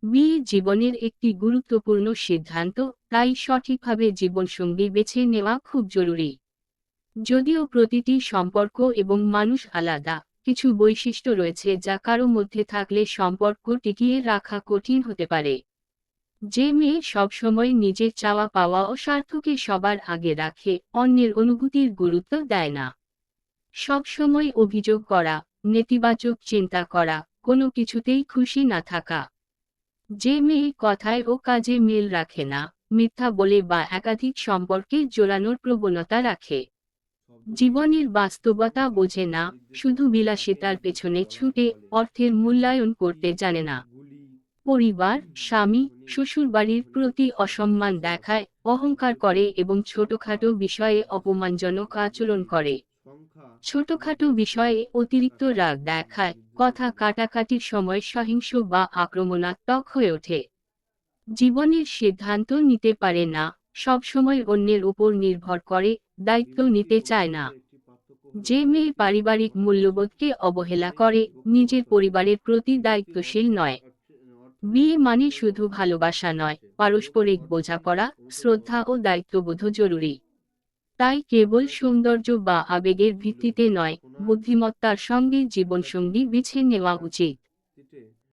বিয়ে জীবনের একটি গুরুত্বপূর্ণ সিদ্ধান্ত, তাই সঠিকভাবে জীবনসঙ্গী বেছে নেওয়া খুব জরুরি। যদিও প্রতিটি সম্পর্ক এবং মানুষ আলাদা, কিছু বৈশিষ্ট্য রয়েছে যা কারো মধ্যে থাকলে সম্পর্ক টিকিয়ে রাখা কঠিন হতে পারে। যে মেয়ে সবসময় নিজের চাওয়া পাওয়া ও স্বার্থকে সবার আগে রাখে, অন্যের অনুভূতির গুরুত্ব দেয় না, সবসময় অভিযোগ করা, নেতিবাচক চিন্তা করা, কোনো কিছুতেই খুশি না থাকা, যে মেয়ে কথায় ও কাজে মিল রাখে না, মিথ্যা বলে বা একাধিক সম্পর্কে জোড়ানোর প্রবণতা রাখে, জীবনের বাস্তবতা বোঝে না, শুধু বিলাসিতার পেছনে ছুটে অর্থের মূল্যায়ন করতে জানে না, পরিবার, স্বামী, শ্বশুরবাড়ির প্রতি অসম্মান দেখায়, অহংকার করে এবং ছোটখাটো বিষয়ে অপমানজনক আচরণ করে। ছোটখাটো বিষয়ে অতিরিক্ত রাগ দেখায়, কথা কাটাকাটির সময় সহিংস বা আক্রমণাত্মক হয়ে ওঠে, জীবনের সিদ্ধান্ত নিতে পারে না, সবসময় অন্যের উপর নির্ভর করে, দায়িত্ব নিতে চায় না। যে মেয়ে পারিবারিক মূল্যবোধকে অবহেলা করে, নিজের পরিবারের প্রতি দায়িত্বশীল নয়। বিয়ে মানে শুধু ভালোবাসা নয়, পারস্পরিক বোঝাপড়া, শ্রদ্ধা ও দায়িত্ববোধ জরুরি। তাই কেবল সৌন্দর্য বা আবেগের ভিত্তিতে নয়, বুদ্ধিমত্তার সঙ্গে জীবনসঙ্গী বেছে নেওয়া উচিত।